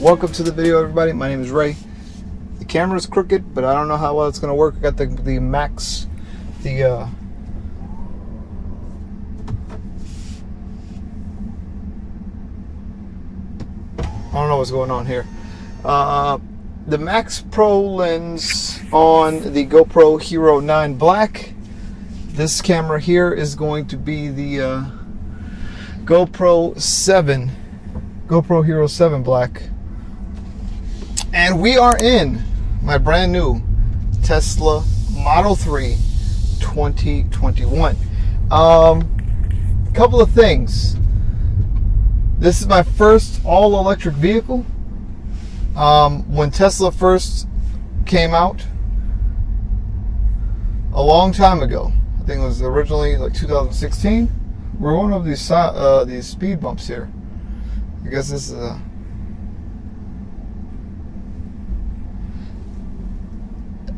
Welcome to the video, everybody. My name is Ray. The camera's crooked, but I don't know how well it's going to work. I got the Max, I don't know what's going on here. The Max Pro lens on the GoPro Hero 9 Black. This camera here is going to be the GoPro Hero 7 Black. And we are in my brand new Tesla Model 3 2021. Couple of things. This is my first all-electric vehicle. When Tesla first came out a long time ago, I think it was originally like 2016. We're going over these speed bumps here. I guess this is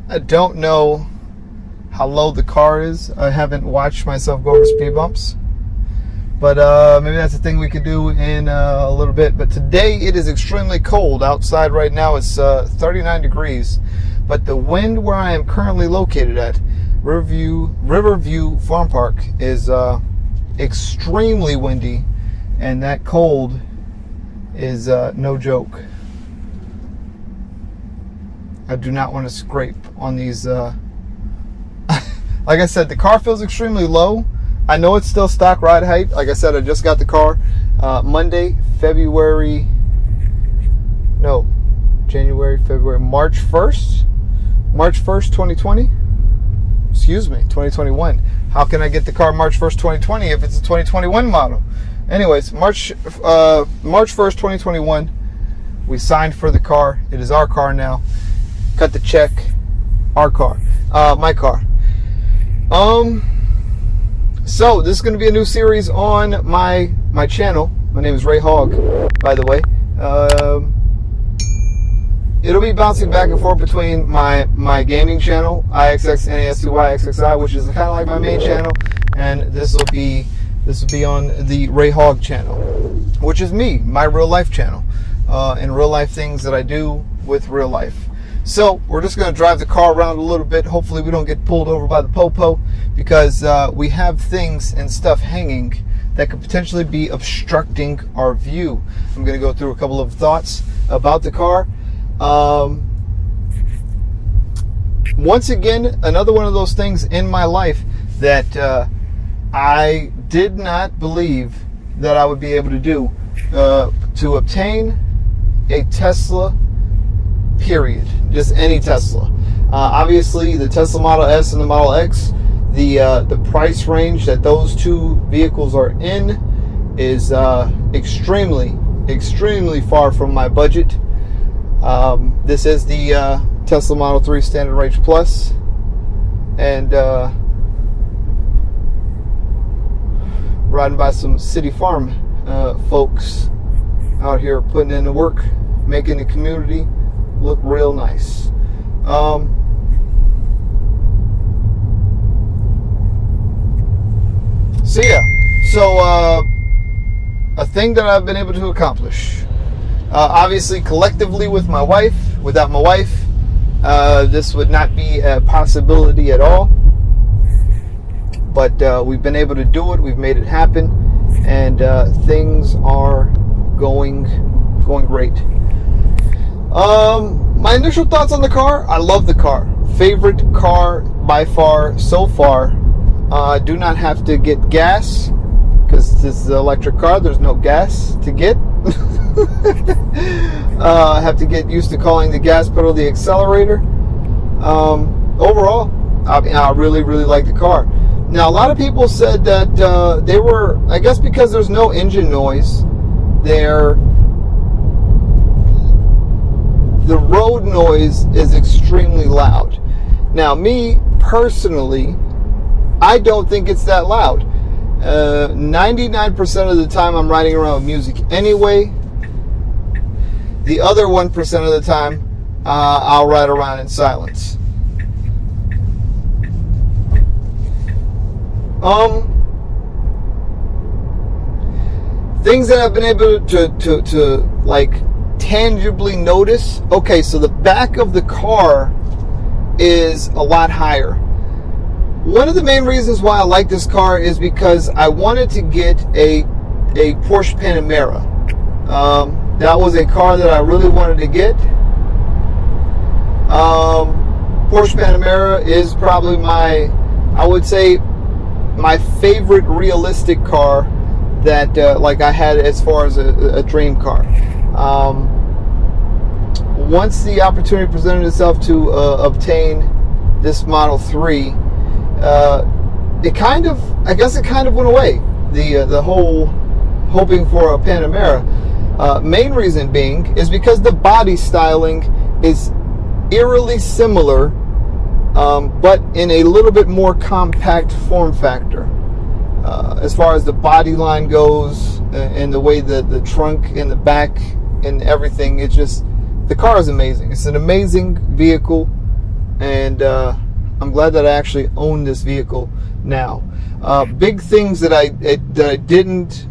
I don't know how low the car is. I haven't watched myself go over speed bumps. But maybe that's a thing we could do in a little bit. But today it is extremely cold. Outside right now it's 39 degrees. But the wind where I am currently located at, Riverview Farm Park, is extremely windy. And that cold is no joke. I do not want to scrape on these. Like I said, the car feels extremely low. I know it's still stock ride height. Like I said, I just got the car Monday, February, March 1st, 2020. Excuse me, 2021. How can I get the car March 1st, 2020 if it's a 2021 model? Anyways, March 1st, 2021, we signed for the car. It is our car now. Cut the check. Our car. My car. So this is going to be a new series on my channel. My name is Ray Hogg, by the way. It'll be bouncing back and forth between my gaming channel, IXxNASTYxXI, which is kind of like my main channel, and this will be on the Ray Hogg channel, which is me, my real life channel, and real life things that I do with real life. So we're just going to drive the car around a little bit. Hopefully we don't get pulled over by the popo, because we have things and stuff hanging that could potentially be obstructing our view. I'm going to go through a couple of thoughts about the car. Once again, another one of those things in my life that I did not believe that I would be able to do, to obtain a Tesla, period. Just any Tesla. Obviously, the Tesla Model S and the Model X, the price range that those two vehicles are in is extremely far from my budget. This is the Tesla Model 3 Standard Range Plus, and riding by some City Farm folks out here putting in the work, making the community look real nice. So a thing that I've been able to accomplish, obviously collectively with my wife. Without my wife, this would not be a possibility at all. But we've been able to do it. We've made it happen, and things are going great. My initial thoughts on the car: I love the car. Favorite car by far so far. I do not have to get gas because this is an electric car. There's no gas to get. I have to get used to calling the gas pedal the accelerator. Overall, I really like the car. Now, a lot of people said that they were, I guess because there's no engine noise, the road noise is extremely loud. Now, me personally, I don't think it's that loud. 99% of the time I'm riding around with music anyway. The other 1% of the time, I'll ride around in silence. Things that I've been able to like tangibly notice, okay, so the back of the car is a lot higher. One of the main reasons why I like this car is because I wanted to get a Porsche Panamera. That was a car that I really wanted to get. Porsche Panamera is probably I would say my favorite realistic car that like I had as far as a dream car. Once the opportunity presented itself to obtain this Model 3, it kind of went away. The whole hoping for a Panamera. Main reason being is because the body styling is eerily similar, but in a little bit more compact form factor. As far as the body line goes, and the way the trunk and the back and everything, it's just, the car is amazing. It's an amazing vehicle, and I'm glad that I actually own this vehicle now. Big things that I didn't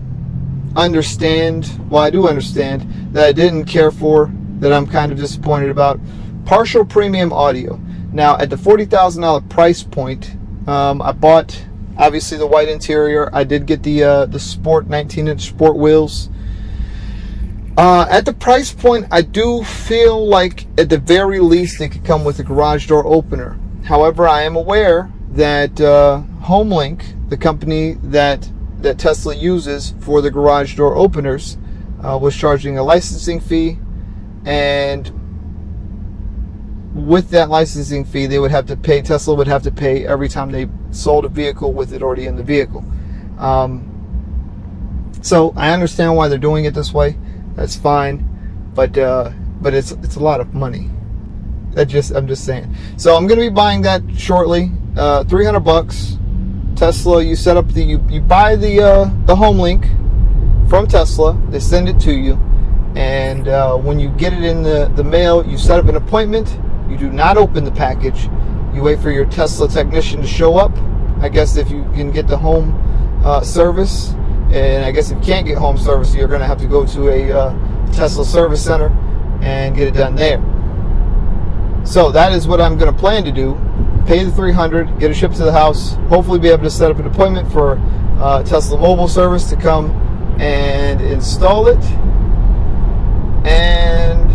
understand, well, I do understand, that I didn't care for, that I'm kind of disappointed about. Partial premium audio. Now, at the $40,000 price point, I bought, obviously, the white interior. I did get the sport 19-inch sport wheels. At the price point, I do feel like at the very least it could come with a garage door opener. However, I am aware that HomeLink, the company that Tesla uses for the garage door openers, was charging a licensing fee, and with that licensing fee, Tesla would have to pay every time they sold a vehicle with it already in the vehicle. So I understand why they're doing it this way. That's fine, but it's a lot of money. I'm just saying. So I'm going to be buying that shortly. $300. Tesla. You set up you buy the HomeLink from Tesla. They send it to you, and when you get it in the mail, you set up an appointment. You do not open the package. You wait for your Tesla technician to show up. I guess if you can get the home service, and I guess if you can't get home service, you're going to have to go to a Tesla service center and get it done there. So that is what I'm going to plan to do. Pay the $300, get it shipped to the house, hopefully be able to set up an appointment for Tesla mobile service to come and install it, and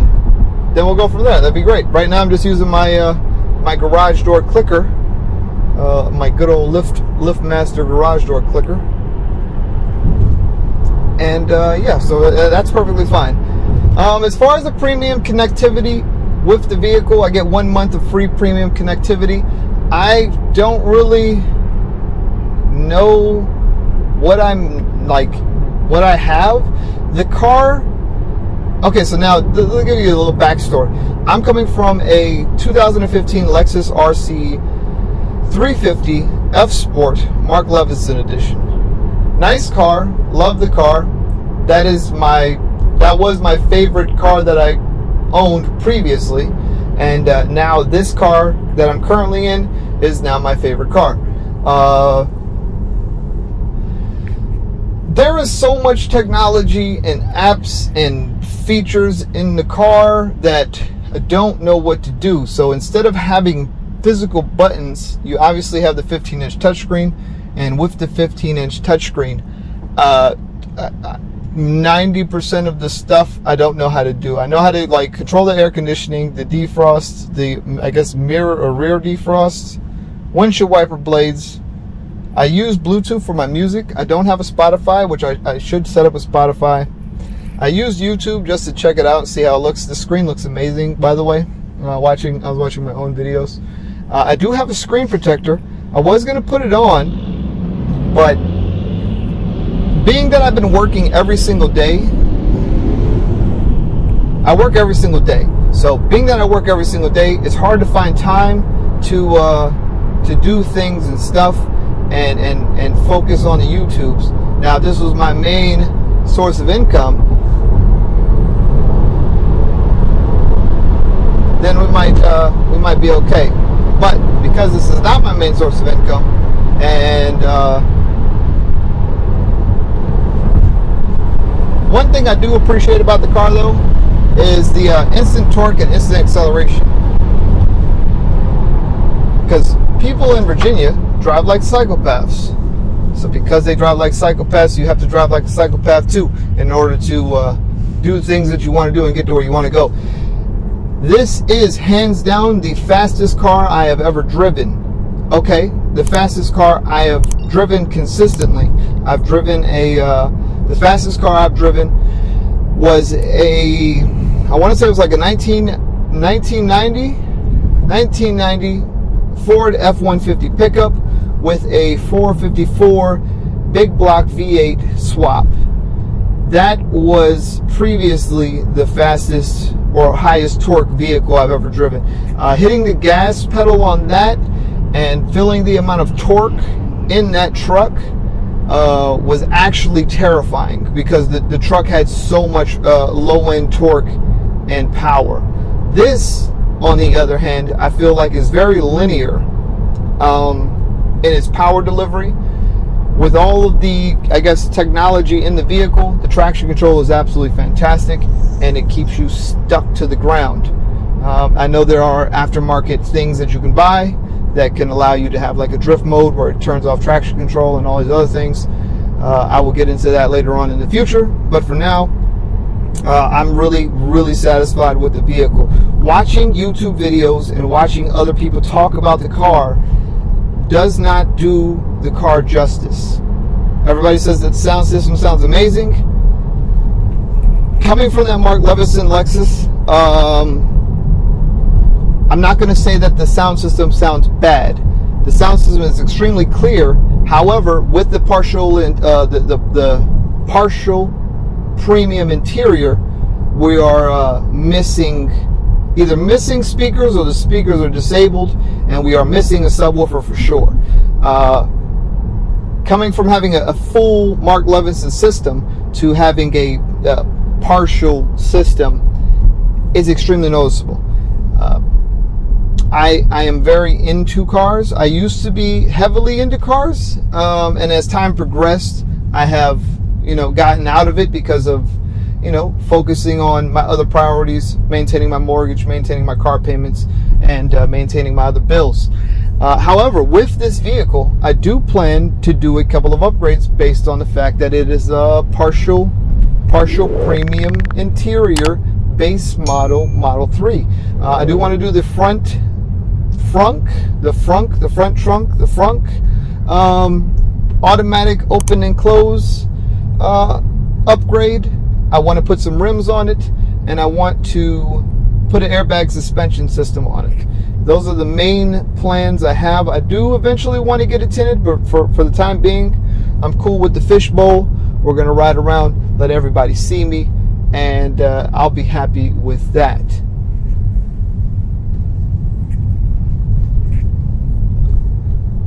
then we'll go from there. That'd be great. Right now I'm just using my my garage door clicker, my good old LiftMaster garage door clicker, and yeah, so that's perfectly fine. As far as the premium connectivity with the vehicle, I get 1 month of free premium connectivity. I don't really know what I have. The car. Okay, so now let me give you a little backstory. I'm coming from a 2015 Lexus RC 350 F Sport Mark Levinson edition. Nice car, love the car. That was my favorite car that I owned previously, and now this car that I'm currently in is now my favorite car. There is so much technology and apps and features in the car that I don't know what to do. So instead of having physical buttons, you obviously have the 15-inch touchscreen, and with the 15-inch touchscreen, 90% of the stuff I don't know how to do. I know how to control the air conditioning, the defrost, the mirror or rear defrost, windshield wiper blades. I use Bluetooth for my music. I don't have a Spotify, which I should set up a Spotify. I use YouTube just to check it out and see how it looks. The screen looks amazing, by the way. I was watching my own videos. I do have a screen protector. I was going to put it on, but being that I've been working every single day, I work every single day. So being that I work every single day, it's hard to find time to do things and stuff and focus on the YouTubes. Now, if this was my main source of income, then we might be okay. But because this is not my main source of income, and one thing I do appreciate about the car, though, is the instant torque and instant acceleration. Because people in Virginia drive like psychopaths. So because they drive like psychopaths, you have to drive like a psychopath too in order to do things that you want to do and get to where you want to go. This is hands down the fastest car I have ever driven. Okay, the fastest car I have driven consistently. I've driven the fastest car I've driven was I want to say it was like a 1990 Ford F-150 pickup with a 454 big block V8 swap. That was previously the fastest or highest torque vehicle I've ever driven. Hitting the gas pedal on that and feeling the amount of torque in that truck was actually terrifying, because the truck had so much low-end torque and power. This, on the other hand, I feel like is very linear in its power delivery. With all of the, I guess, technology in the vehicle, the traction control is absolutely fantastic, and it keeps you stuck to the ground. I know there are aftermarket things that you can buy that can allow you to have like a drift mode where it turns off traction control and all these other things. I will get into that later on in the future, but for now, I'm really satisfied with the vehicle. Watching YouTube videos and watching other people talk about the car does not do the car justice. Everybody says that the sound system sounds amazing. Coming from that Mark Levinson Lexus, I'm not going to say that the sound system sounds bad. The sound system is extremely clear. However, with the the partial premium interior, we are either missing speakers, or the speakers are disabled, and we are missing a subwoofer for sure. Coming from having a full Mark Levinson system to having a partial system is extremely noticeable. I am very into cars. I used to be heavily into cars, and as time progressed, I have gotten out of it because of focusing on my other priorities, maintaining my mortgage, maintaining my car payments, and maintaining my other bills. However, with this vehicle, I do plan to do a couple of upgrades based on the fact that it is a partial premium interior base Model 3. I do want to do the front trunk, automatic open and close upgrade. I want to put some rims on it, and I want to put an airbag suspension system on it. Those are the main plans I have. I do eventually want to get it tinted, but for the time being, I'm cool with the fishbowl. We're going to ride around, let everybody see me, and I'll be happy with that.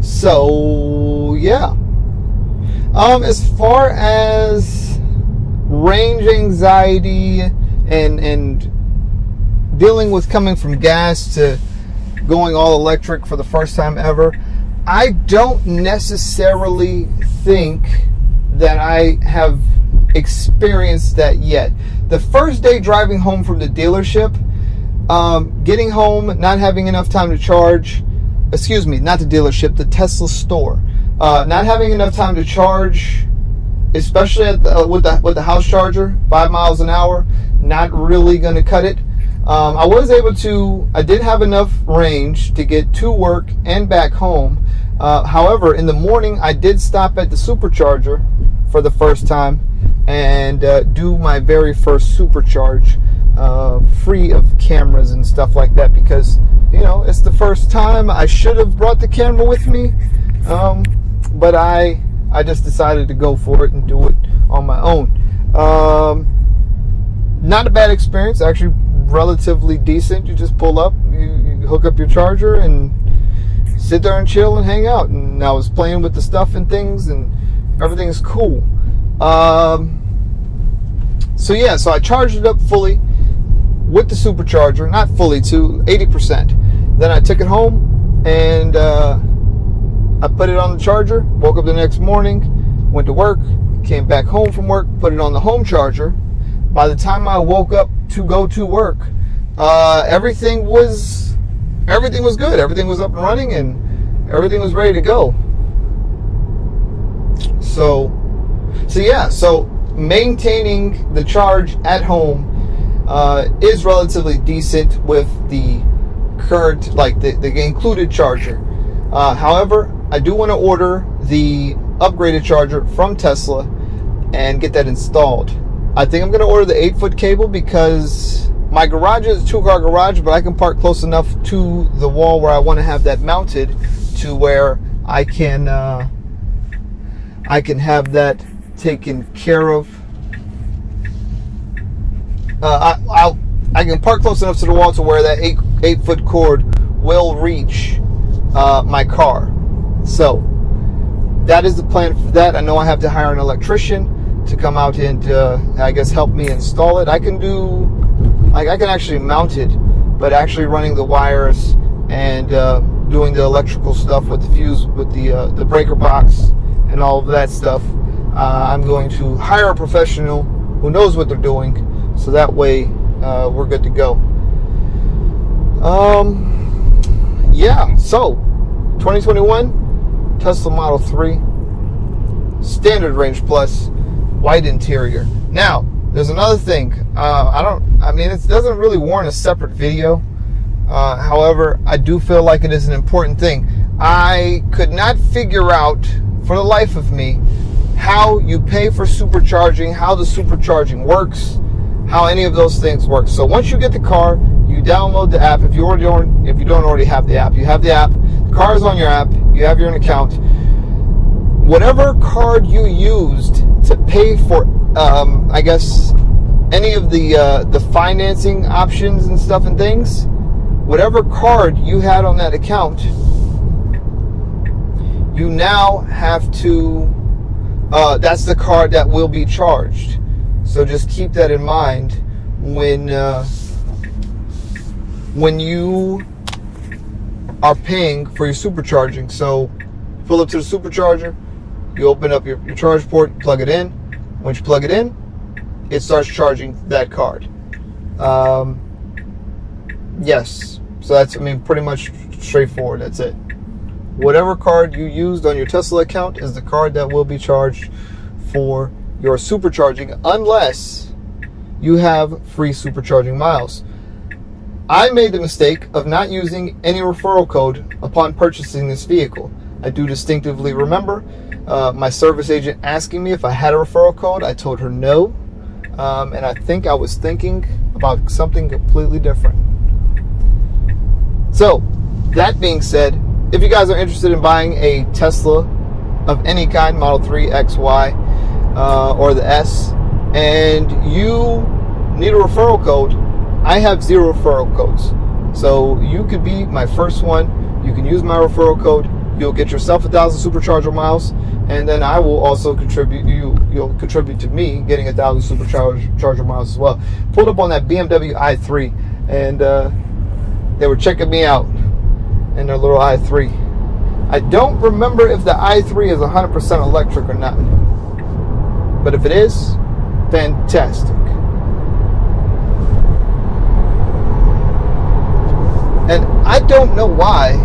So, yeah. As far as range anxiety and dealing with coming from gas to going all electric for the first time ever, I don't necessarily think that I have experienced that yet. The first day driving home from the dealership, getting home, not having enough time to charge, not the dealership, the Tesla store, not having enough time to charge, especially with the house charger, 5 miles an hour, not really going to cut it. I did have enough range to get to work and back home. However, in the morning, I did stop at the Supercharger for the first time and do my very first Supercharge, free of cameras and stuff like that, because it's the first time. I should have brought the camera with me, but I just decided to go for it and do it on my own. Not a bad experience, actually relatively decent. You just pull up, you hook up your charger, and sit there and chill and hang out. And I was playing with the stuff and things, and everything's cool. So I charged it up fully with the Supercharger, not fully, to 80%. Then I took it home and I put it on the charger, woke up the next morning, went to work, came back home from work, put it on the home charger. by the time I woke up to go to work, everything was good. Everything was up and running, and everything was ready to go. So maintaining the charge at home is relatively decent with the current, like the included charger. However, I do want to order the upgraded charger from Tesla and get that installed. I think I'm going to order the 8-foot cable because my garage is a 2-car garage, but I can park close enough to the wall where I want to have that mounted to where I can have that taken care of. I can park close enough to the wall to where that 8-foot cord will reach my car. So that is the plan for that. I know I have to hire an electrician to come out and I guess help me install it. I can actually mount it, but actually running the wires and doing the electrical stuff with the fuse, with the breaker box and all of that stuff, I'm going to hire a professional who knows what they're doing, so that way we're good to go. Yeah, so 2021 Tesla Model 3 standard range plus, white interior. Now there's another thing. It doesn't really warrant a separate video. However, I do feel like it is an important thing. I could not figure out for the life of me how you pay for supercharging, how the supercharging works, how any of those things work. So once you get the car, you download the app. If you don't already have the app, you have the app. The car is on your app. You have your own account. Whatever card you used to pay for, I guess, any of the financing options and stuff and things, whatever card you had on that account, you now have to, that's the card that will be charged. So just keep that in mind when you are paying for your supercharging. So pull up to the supercharger, you open up your charge port, plug it in. Once you plug it in, it starts charging that card. Yes, so that's, pretty much straightforward. That's it. Whatever card you used on your Tesla account is the card that will be charged for your supercharging, unless you have free supercharging miles. I made the mistake of not using any referral code upon purchasing this vehicle. I do distinctively remember my service agent asking me if I had a referral code. I told her no, and I think I was thinking about something completely different. So, that being said, if you guys are interested in buying a Tesla of any kind, Model 3, X, Y, or the S, and you need a referral code, I have 0 referral codes. So you could be my first one. You can use my referral code. You'll get yourself 1,000 supercharger miles, and then I will also contribute. You'll contribute to me getting 1,000 supercharger miles as well. Pulled up on that BMW i3, and they were checking me out in their little i3. I don't remember if the i3 is 100% electric or not, but if it is, fantastic. And I don't know why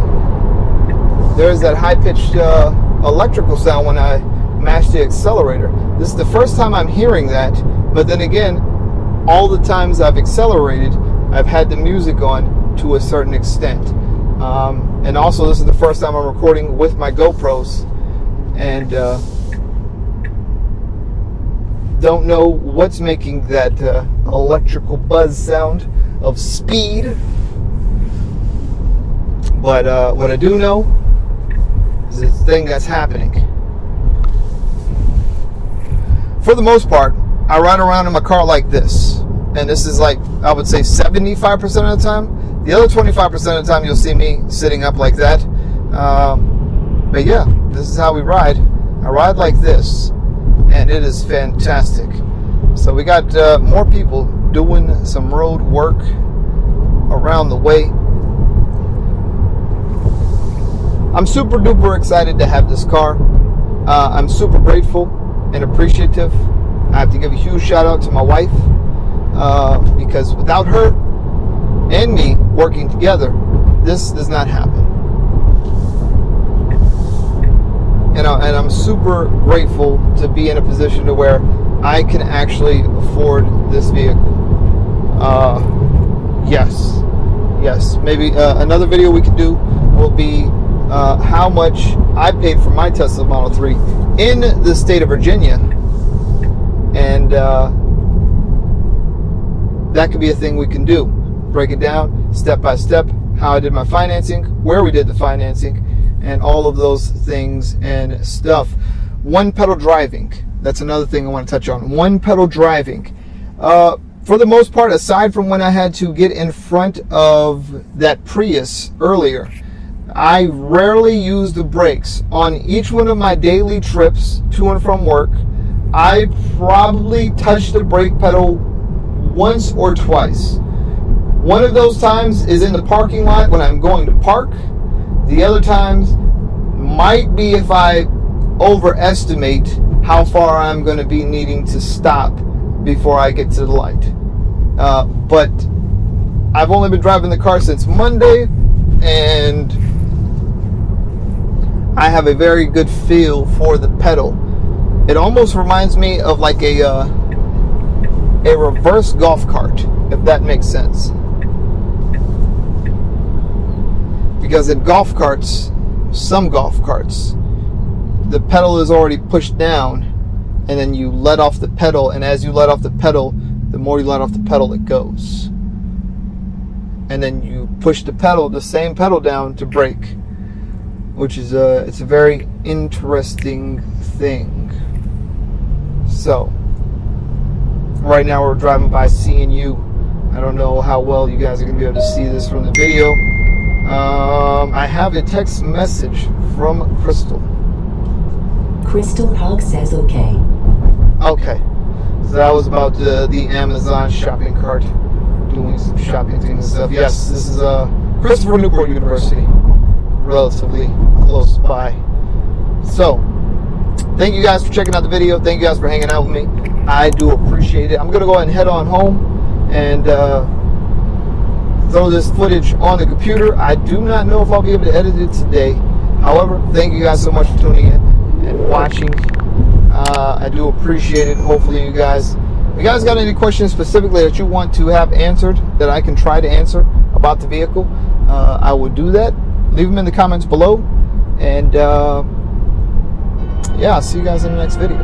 there's that high-pitched electrical sound when I mash the accelerator. This is the first time I'm hearing that, but then again, all the times I've accelerated, I've had the music on to a certain extent. And also, this is the first time I'm recording with my GoPros, and don't know what's making that electrical buzz sound of speed. But what I do know is this thing that's happening. For the most part, I ride around in my car like this. And this is like, I would say 75% of the time. The other 25% of the time, you'll see me sitting up like that. But yeah, this is how we ride. I ride like this, and it is fantastic. So we got more people doing some road work around the way. I'm super duper excited to have this car. I'm super grateful and appreciative. I have to give a huge shout out to my wife. because without her and me working together, this does not happen. And I'm super grateful to be in a position to where I can actually afford this vehicle. Yes. Maybe another video we can do will be how much I paid for my Tesla Model 3 in the state of Virginia. And that could be a thing we can do. Break it down step by step, how I did my financing, where we did the financing, and all of those things and stuff. One pedal driving. That's another thing I want to touch on. One pedal driving. For the most part, aside from when I had to get in front of that Prius earlier, I rarely use the brakes. On each one of my daily trips to and from work, I probably touch the brake pedal once or twice. One of those times is in the parking lot when I'm going to park. The other times might be if I overestimate how far I'm going to be needing to stop before I get to the light. But I've only been driving the car since Monday, and I have a very good feel for the pedal. It almost reminds me of like a reverse golf cart, if that makes sense. Because in golf carts, some golf carts, the pedal is already pushed down, and then you let off the pedal, and as you let off the pedal, the more you let off the pedal, it goes. And then you push the pedal, the same pedal down to brake, which is it's a very interesting thing. So, right now we're driving by C&U. I don't know how well you guys are going to be able to see this from the video. I have a text message from Crystal. Crystal Hug says okay. Okay. So that was about the Amazon shopping cart. Doing some shopping things and stuff. Yes, this is Christopher Newport University. Relatively close by. So, thank you guys for checking out the video. Thank you guys for hanging out with me. I do appreciate it. I'm going to go ahead and head on home and throw this footage on the computer. I do not know if I'll be able to edit it today. However, thank you guys so much for tuning in and watching. I do appreciate it. Hopefully you guys got any questions specifically that you want to have answered that I can try to answer about the vehicle, I will do that. Leave them in the comments below. And yeah, I'll see you guys in the next video.